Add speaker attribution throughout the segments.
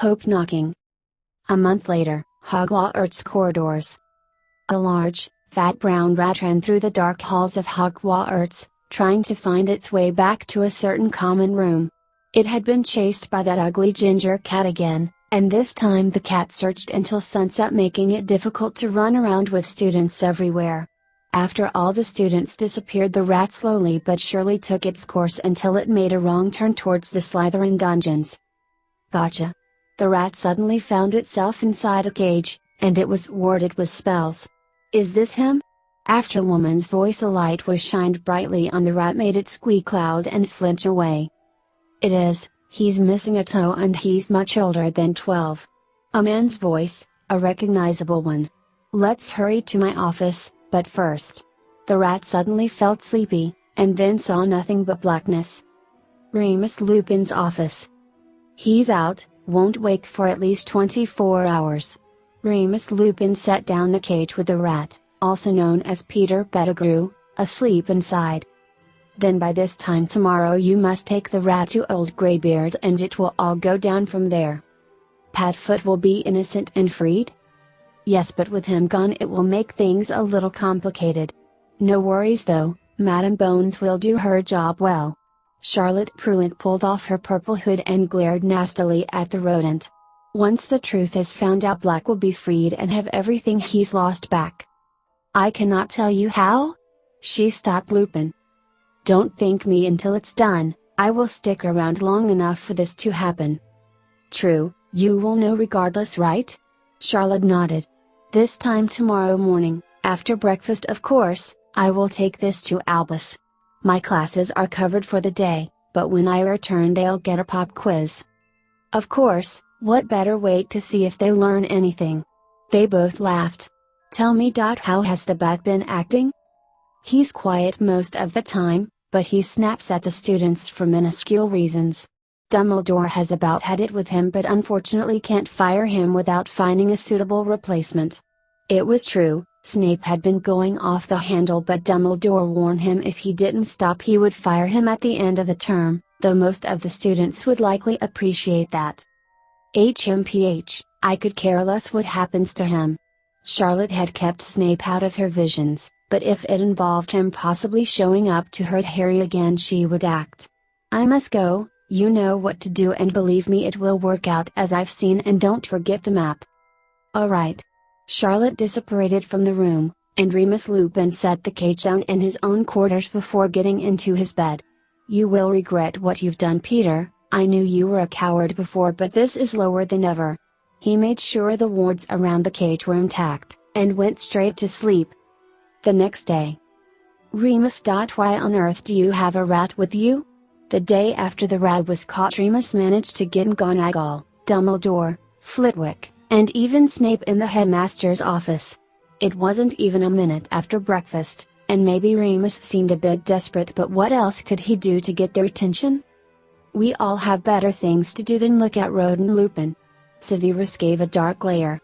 Speaker 1: Hope knocking. A month later, Hogwarts corridors. A large, fat brown rat ran through the dark halls of Hogwarts, trying to find its way back to a certain common room. It had been chased by that ugly ginger cat again, and this time the cat searched until sunset, making it difficult to run around with students everywhere. After all the students disappeared, the rat slowly but surely took its course until it made a wrong turn towards the Slytherin dungeons. Gotcha! The rat suddenly found itself inside a cage, and it was warded with spells. Is this him? After a woman's voice, a light was shined brightly on the rat, made it squeak loud and flinch away. It is. He's missing a toe and he's much older than 12. A man's voice, a recognizable one. Let's hurry to my office, but first. The rat suddenly felt sleepy, and then saw nothing but blackness. Remus Lupin's office. He's out, won't wake for at least 24 hours. Remus Lupin set down the cage with the rat, also known as Peter Pettigrew, asleep inside. Then by this time tomorrow you must take the rat to Old Greybeard and it will all go down from there. Padfoot will be innocent and freed? Yes, but with him gone it will make things a little complicated. No worries though, Madame Bones will do her job well. Charlotte Pruitt pulled off her purple hood and glared nastily at the rodent. Once the truth is found out, Black will be freed and have everything he's lost back. I cannot tell you how? She stopped Lupin. Don't thank me until it's done, I will stick around long enough for this to happen. True, you will know regardless, right? Charlotte nodded. This time tomorrow morning, after breakfast of course, I will take this to Albus. My classes are covered for the day, but when I return they'll get a pop quiz. Of course, what better way to see if they learn anything? They both laughed. Tell me, how has the bat been acting? He's quiet most of the time, but he snaps at the students for minuscule reasons. Dumbledore has about had it with him, but unfortunately can't fire him without finding a suitable replacement. It was true, Snape had been going off the handle, but Dumbledore warned him if he didn't stop he would fire him at the end of the term, though most of the students would likely appreciate that. HMPH, I could care less what happens to him. Charlotte had kept Snape out of her visions, but if it involved him possibly showing up to hurt Harry again she would act. I must go, you know what to do, and believe me it will work out as I've seen, and don't forget the map. Alright. Charlotte disapparated from the room, and Remus Lupin set the cage down in his own quarters before getting into his bed. You will regret what you've done, Peter. I knew you were a coward before, but this is lower than ever. He made sure the wards around the cage were intact, and went straight to sleep. The next day. Remus. Why on earth do you have a rat with you? The day after the rat was caught, Remus managed to get McGonagall, Dumbledore, Flitwick, and even Snape in the headmaster's office. It wasn't even a minute after breakfast, and maybe Remus seemed a bit desperate, but what else could he do to get their attention? We all have better things to do than look at Rodent Lupin. Severus gave a dark glare.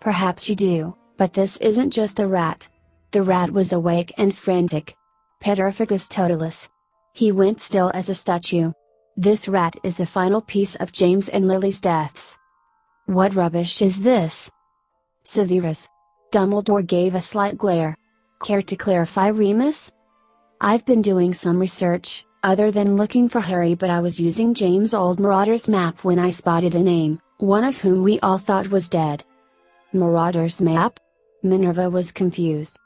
Speaker 1: Perhaps you do, but this isn't just a rat. The rat was awake and frantic. Petrificus totalis. He went still as a statue. This rat is the final piece of James and Lily's deaths. What rubbish is this? Severus. Dumbledore gave a slight glare. Care to clarify, Remus? I've been doing some research, other than looking for Harry, but I was using James' old Marauder's map when I spotted a name, one of whom we all thought was dead. Marauder's map? Minerva was confused.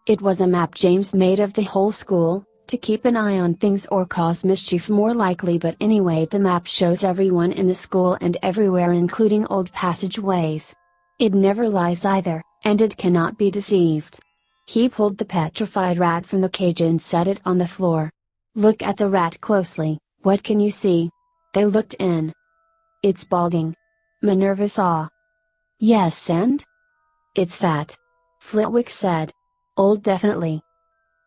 Speaker 1: It was a map James made of the whole school, to keep an eye on things or cause mischief more likely, but anyway the map shows everyone in the school and everywhere, including old passageways. It never lies either, and it cannot be deceived. He pulled the petrified rat from the cage and set it on the floor. Look at the rat closely, what can you see? They looked in. It's balding. Minerva saw. Yes, and? It's fat. Flitwick said. Old, definitely.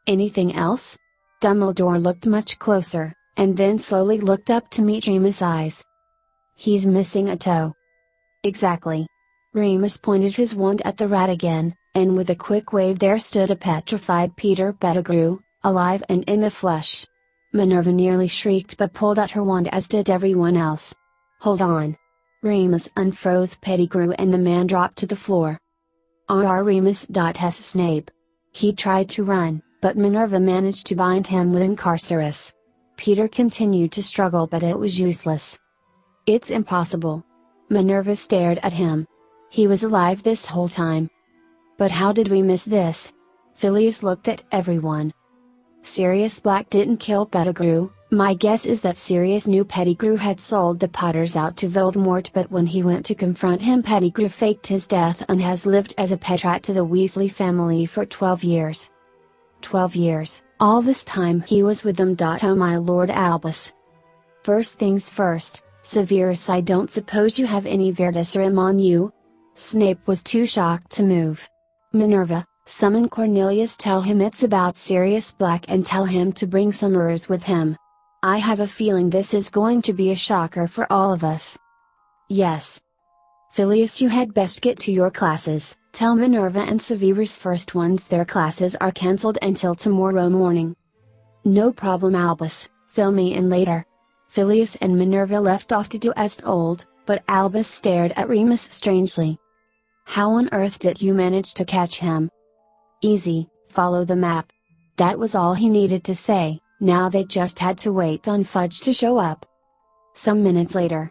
Speaker 1: Anything else? Dumbledore looked much closer, and then slowly looked up to meet Remus' eyes. He's missing a toe. Exactly. Remus pointed his wand at the rat again, and with a quick wave there stood a petrified Peter Pettigrew, alive and in the flesh. Minerva nearly shrieked but pulled out her wand, as did everyone else. Hold on. Remus unfroze Pettigrew and the man dropped to the floor. Remus s Snape. He tried to run, but Minerva managed to bind him with Incarcerus. Peter continued to struggle, but it was useless. It's impossible. Minerva stared at him. He was alive this whole time. But how did we miss this? Sirius looked at everyone. Sirius Black didn't kill Pettigrew. My guess is that Sirius knew Pettigrew had sold the Potters out to Voldemort, but when he went to confront him, Pettigrew faked his death and has lived as a pet rat to the Weasley family for 12 years. 12 years, all this time he was with them. Oh my Lord Albus. First things first, Severus, I don't suppose you have any Veritaserum on you? Snape was too shocked to move. Minerva, summon Cornelius, tell him it's about Sirius Black and tell him to bring Summers with him. I have a feeling this is going to be a shocker for all of us. Yes. Sirius, you had best get to your classes. Tell Minerva and Severus first ones their classes are cancelled until tomorrow morning. No problem Albus, fill me in later. Sirius and Minerva left off to do as told, but Albus stared at Remus strangely. How on earth did you manage to catch him? Easy, follow the map. That was all he needed to say. Now they just had to wait on Fudge to show up. Some minutes later.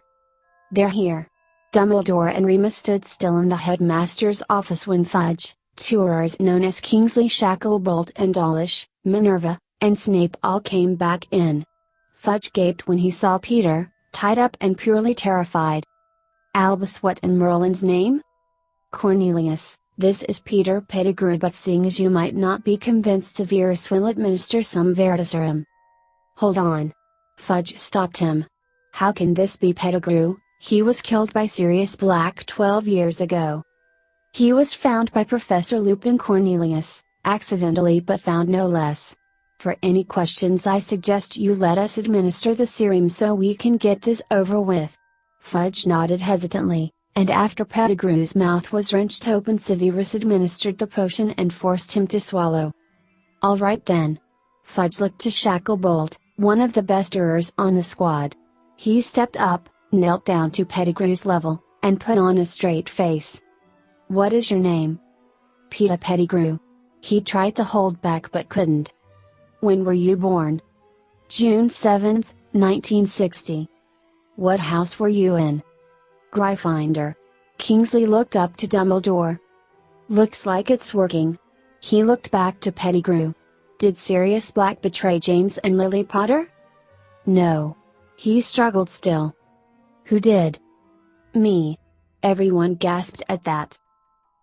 Speaker 1: They're here. Dumbledore and Remus stood still in the headmaster's office when Fudge, tourers known as Kingsley, Shacklebolt and Dawlish, Minerva, and Snape all came back in. Fudge gaped when he saw Peter, tied up and purely terrified. Albus, what in Merlin's name? Cornelius, this is Peter Pettigrew, but seeing as you might not be convinced, Severus will administer some Veritaserum. Hold on. Fudge stopped him. How can this be Pettigrew? He was killed by Sirius Black 12 years ago. He was found by Professor Lupin. Cornelius, accidentally but found no less. For any questions I suggest you let us administer the serum so we can get this over with. Fudge nodded hesitantly, and after Pettigrew's mouth was wrenched open, Severus administered the potion and forced him to swallow. All right then. Fudge looked to Shacklebolt, one of the best jurors on the squad. He stepped up, knelt down to Pettigrew's level, and put on a straight face. What is your name? Peter Pettigrew. He tried to hold back but couldn't. When were you born? June 7, 1960. What house were you in? Gryffindor. Kingsley looked up to Dumbledore. Looks like it's working. He looked back to Pettigrew. Did Sirius Black betray James and Lily Potter? No. He struggled still. Who did? Me. Everyone gasped at that.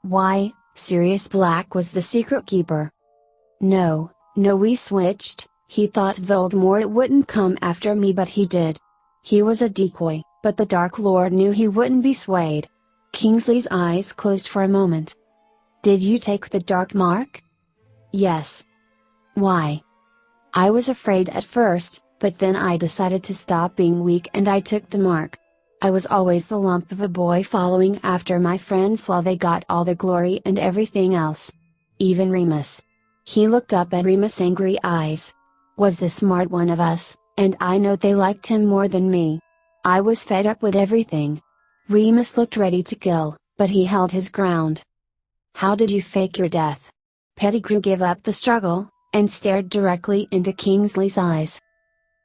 Speaker 1: Why, Sirius Black was the secret keeper. No, we switched. He thought Voldemort wouldn't come after me, but he did. He was a decoy, but the Dark Lord knew he wouldn't be swayed. Kingsley's eyes closed for a moment. Did you take the Dark Mark? Yes. Why? I was afraid at first, but then I decided to stop being weak and I took the mark. I was always the lump of a boy following after my friends while they got all the glory and everything else. Even Remus. He looked up at Remus' angry eyes. Was the smart one of us, and I know they liked him more than me. I was fed up with everything. Remus looked ready to kill, but he held his ground. How did you fake your death? Pettigrew gave up the struggle, and stared directly into Kingsley's eyes.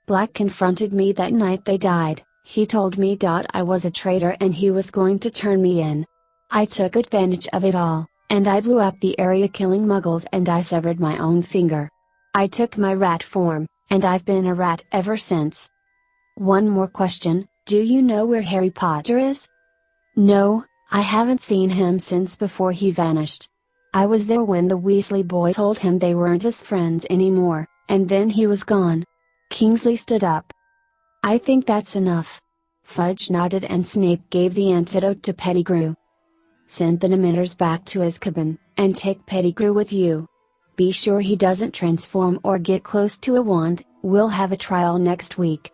Speaker 1: Black confronted me that night they died. He told me I was a traitor and he was going to turn me in. I took advantage of it all, and I blew up the area killing muggles and I severed my own finger. I took my rat form, and I've been a rat ever since. One more question, do you know where Harry Potter is? No, I haven't seen him since before he vanished. I was there when the Weasley boy told him they weren't his friends anymore, and then he was gone. Kingsley stood up. I think that's enough. Fudge nodded and Snape gave the antidote to Pettigrew. Send the Dementors back to Azkaban, and take Pettigrew with you. Be sure he doesn't transform or get close to a wand. We'll have a trial next week.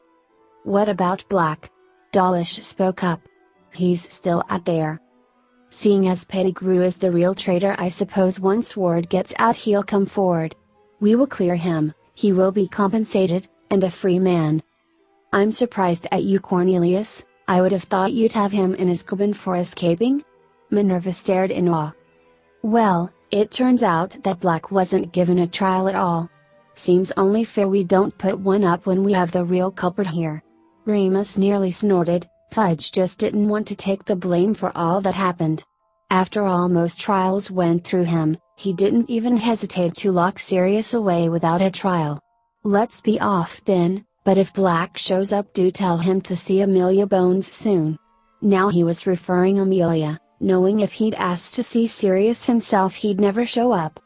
Speaker 1: What about Black? Dawlish spoke up. He's still out there. Seeing as Pettigrew is the real traitor, I suppose once word gets out he'll come forward. We will clear him, he will be compensated, and a free man. I'm surprised at you, Cornelius. I would have thought you'd have him in his cabin for escaping?" Minerva stared in awe. "Well, it turns out that Black wasn't given a trial at all. Seems only fair we don't put one up when we have the real culprit here." Remus nearly snorted. Fudge just didn't want to take the blame for all that happened. After all, most trials went through him. He didn't even hesitate to lock Sirius away without a trial. "Let's be off then, but if Black shows up, do tell him to see Amelia Bones soon." Now he was referring Amelia, knowing if he'd asked to see Sirius himself he'd never show up.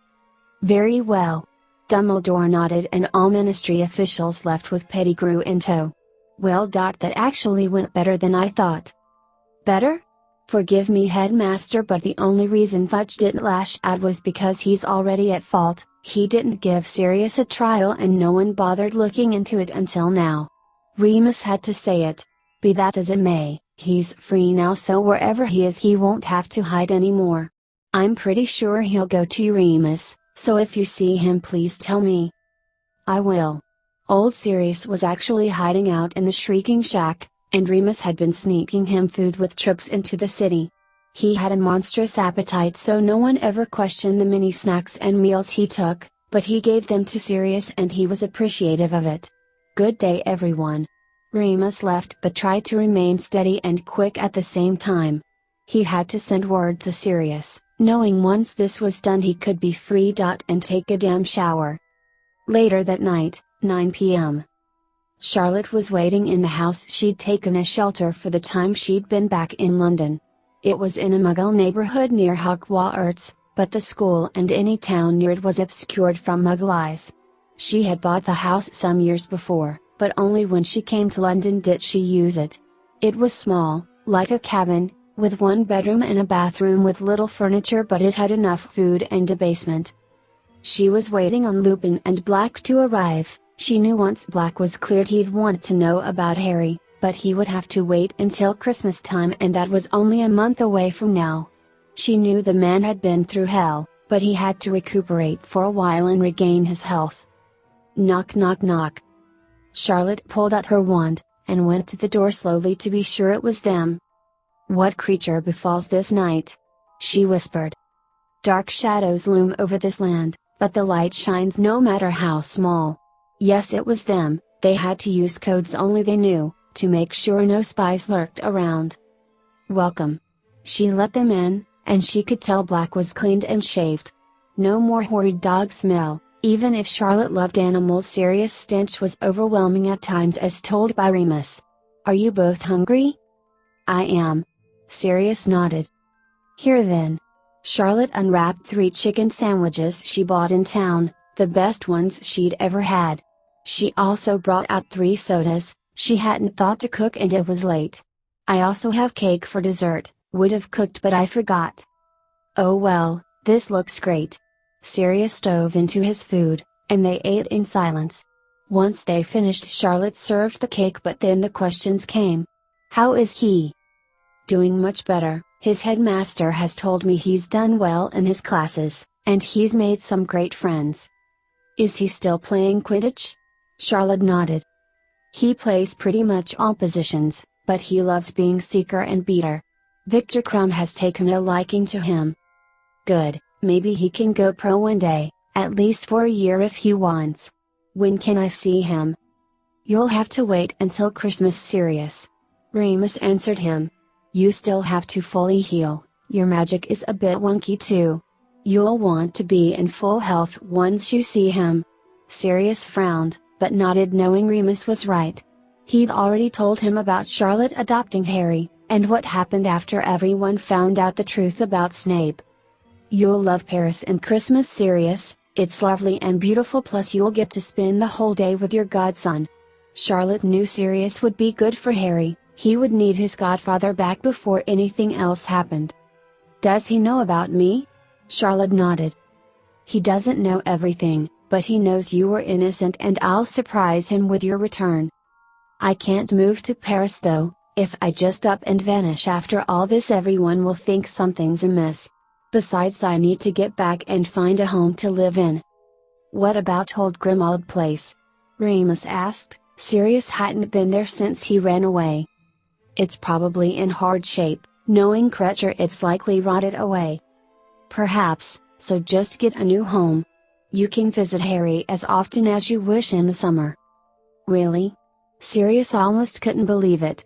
Speaker 1: "Very well." Dumbledore nodded and all Ministry officials left with Pettigrew in tow. "Well, that actually went better than I thought." "Better? Forgive me, Headmaster, but the only reason Fudge didn't lash out was because he's already at fault. He didn't give Sirius a trial and no one bothered looking into it until now." Remus had to say it. Be that as it may, he's free now, so wherever he is he won't have to hide anymore. "I'm pretty sure he'll go to you, Remus, so if you see him please tell me." "I will." Old Sirius was actually hiding out in the Shrieking Shack, and Remus had been sneaking him food with trips into the city. He had a monstrous appetite, so no one ever questioned the many snacks and meals he took, but he gave them to Sirius and he was appreciative of it. "Good day, everyone." Remus left but tried to remain steady and quick at the same time. He had to send word to Sirius, knowing once this was done he could be free. And take a damn shower. Later that night, 9 p.m. Charlotte was waiting in the house she'd taken as shelter for the time she'd been back in London. It was in a Muggle neighborhood near Hogwarts, but the school and any town near it was obscured from Muggle eyes. She had bought the house some years before, but only when she came to London did she use it. It was small, like a cabin, with one bedroom and a bathroom with little furniture, but it had enough food and a basement. She was waiting on Lupin and Black to arrive. She knew once Black was cleared he'd want to know about Harry, but he would have to wait until Christmas time, and that was only a month away from now. She knew the man had been through hell, but he had to recuperate for a while and regain his health. Knock knock knock. Charlotte pulled out her wand, and went to the door slowly to be sure it was them. "What creature befalls this night?" she whispered. "Dark shadows loom over this land, but the light shines no matter how small." Yes, it was them. They had to use codes only they knew, to make sure no spies lurked around. "Welcome." She let them in, and she could tell Black was cleaned and shaved. No more horrid dog smell. Even if Charlotte loved animals, Sirius' stench was overwhelming at times, as told by Remus. "Are you both hungry?" "I am." Sirius nodded. "Here then." Charlotte unwrapped 3 chicken sandwiches she bought in town, the best ones she'd ever had. She also brought out 3 sodas. She hadn't thought to cook and it was late. "I also have cake for dessert, would have cooked but I forgot." "Oh well, this looks great." Sirius dove into his food, and they ate in silence. Once they finished, Charlotte served the cake, but then the questions came. "How is he?" "Doing much better. His headmaster has told me he's done well in his classes, and he's made some great friends." "Is he still playing Quidditch?" Charlotte nodded. "He plays pretty much all positions, but he loves being seeker and beater. Victor Crumb has taken a liking to him." "Good, maybe he can go pro one day, at least for a year if he wants." "When can I see him?" "You'll have to wait until Christmas, Sirius." Remus answered him. "You still have to fully heal, your magic is a bit wonky too. You'll want to be in full health once you see him." Sirius frowned, but nodded, knowing Remus was right. He'd already told him about Charlotte adopting Harry, and what happened after everyone found out the truth about Snape. "You'll love Paris and Christmas, Sirius. It's lovely and beautiful, plus you'll get to spend the whole day with your godson." Charlotte knew Sirius would be good for Harry. He would need his godfather back before anything else happened. "Does he know about me?" Charlotte nodded. "He doesn't know everything, but he knows you were innocent and I'll surprise him with your return." "I can't move to Paris though. If I just up and vanish after all this, everyone will think something's amiss. Besides, I need to get back and find a home to live in." "What about old Grimmauld Place?" Remus asked. Sirius hadn't been there since he ran away. It's probably in hard shape, knowing creature it's likely rotted away. Perhaps, so just get a new home. You can visit Harry as often as you wish in the summer. Really? Sirius almost couldn't believe it.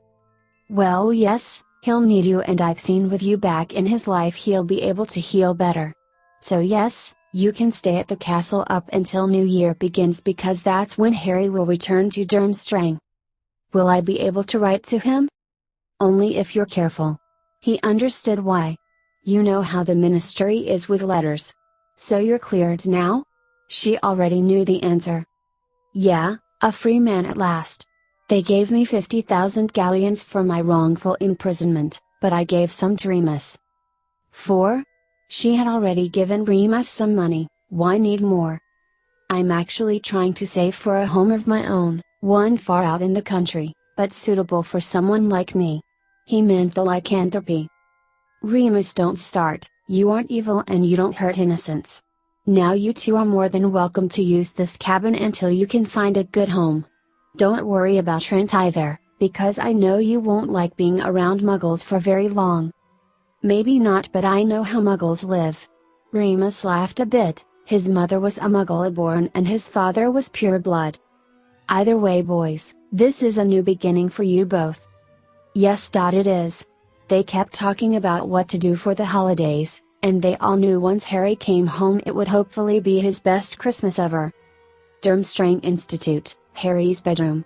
Speaker 1: Well, yes, he'll need you, and I've seen with you back in his life he'll be able to heal better. So yes, you can stay at the castle up until New Year begins, because that's when Harry will return to Durmstrang. Will I be able to write to him? Only if you're careful. He understood why. You know how the ministry is with letters. So you're cleared now? She already knew the answer. Yeah, a free man at last. They gave me 50,000 galleons for my wrongful imprisonment, but I gave some to Remus. 4? She had already given Remus some money, why need more? I'm actually trying to save for a home of my own, one far out in the country, but suitable for someone like me. He meant the lycanthropy. Remus, don't start, you aren't evil and you don't hurt innocents. Now you two are more than welcome to use this cabin until you can find a good home. Don't worry about Trent either, because I know you won't like being around muggles for very long. Maybe not, but I know how muggles live. Remus laughed a bit. His mother was a muggle born and his father was pure blood. Either way, boys, this is a new beginning for you both. Yes, it is. They kept talking about what to do for the holidays, and they all knew once Harry came home it would hopefully be his best Christmas ever. Durmstrang Institute, Harry's bedroom.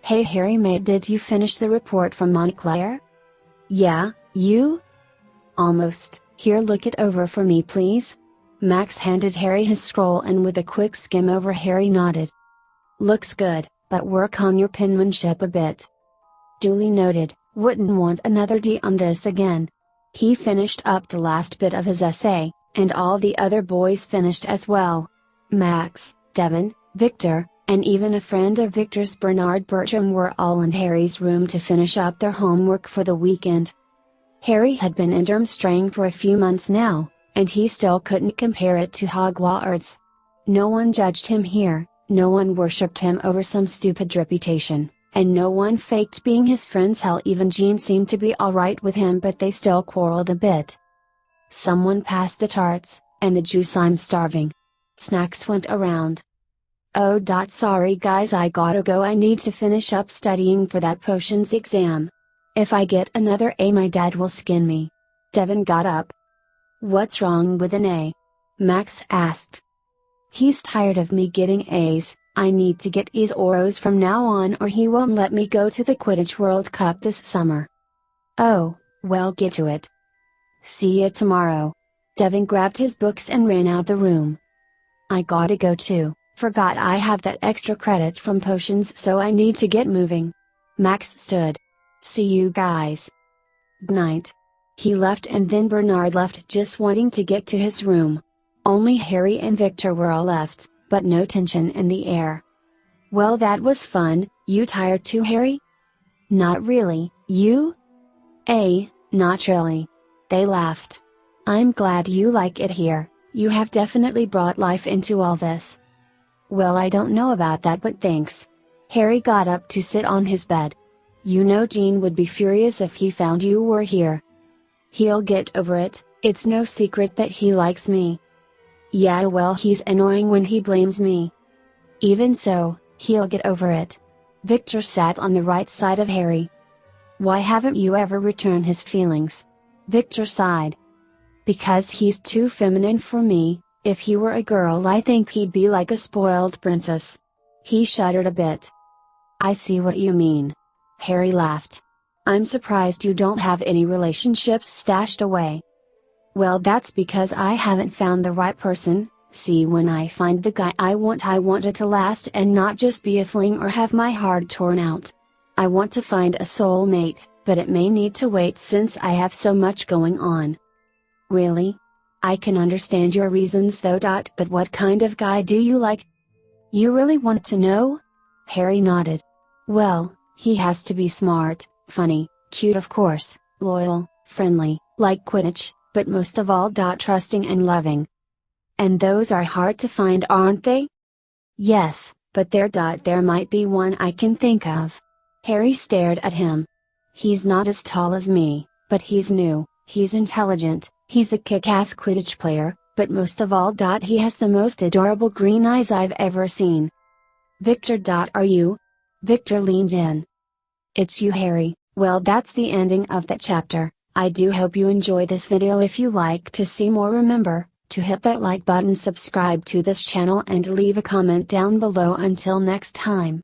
Speaker 1: Hey Harry mate, did you finish the report from Montclair? Yeah, you? Almost. Here, look it over for me please. Max handed Harry his scroll, and with a quick skim over, Harry nodded. Looks good, but work on your penmanship a bit. Duly noted, wouldn't want another D on this again. He finished up the last bit of his essay, and all the other boys finished as well. Max, Devon, Victor, and even a friend of Victor's, Bernard Bertram, were all in Harry's room to finish up their homework for the weekend. Harry had been in Durmstrang for a few months now, and he still couldn't compare it to Hogwarts. No one judged him here, no one worshipped him over some stupid reputation, and no one faked being his friends. Hell, even Jean seemed to be alright with him, but they still quarreled a bit. Someone passed the tarts, and the juice. I'm starving. Snacks went around. Oh, sorry guys, I gotta go. I need to finish up studying for that potions exam. If I get another A, my dad will skin me. Devon got up. What's wrong with an A? Max asked. He's tired of me getting A's. I need to get E's or O's from now on, or he won't let me go to the Quidditch World Cup this summer. Oh, well, get to it. See ya tomorrow. Devon grabbed his books and ran out the room. I gotta go too, forgot I have that extra credit from potions, so I need to get moving. Max stood. See you guys. Night. He left, and then Bernard left, just wanting to get to his room. Only Harry and Victor were all left, but no tension in the air. Well, that was fun. You tired too, Harry? Not really. You? Not really. They laughed. I'm glad you like it here. You have definitely brought life into all this. Well, I don't know about that, but thanks. Harry got up to sit on his bed. You know Jean would be furious if he found you were here. He'll get over it, it's no secret that he likes me. Yeah, well, he's annoying when he blames me. Even so, he'll get over it. Victor sat on the right side of Harry. Why haven't you ever returned his feelings? Victor sighed. Because he's too feminine for me. If he were a girl, I think he'd be like a spoiled princess. He shuddered a bit. I see what you mean. Harry laughed. I'm surprised you don't have any relationships stashed away. Well, that's because I haven't found the right person. See, when I find the guy I want it to last and not just be a fling or have my heart torn out. I want to find a soulmate, but it may need to wait since I have so much going on. Really? I can understand your reasons though. But what kind of guy do you like? You really want to know? Harry nodded. Well, he has to be smart, funny, cute of course, loyal, friendly, like Quidditch, but most of all trusting and loving. And those are hard to find, aren't they? Yes, but there might be one I can think of. Harry stared at him. He's not as tall as me, but he's new, he's intelligent, he's a kick-ass Quidditch player, but most of all. He has the most adorable green eyes I've ever seen. Victor. Are you? Victor leaned in. It's you, Harry. Well, that's the ending of that chapter. I do hope you enjoy this video. If you like to see more, remember to hit that like button, subscribe to this channel and leave a comment down below. Until next time.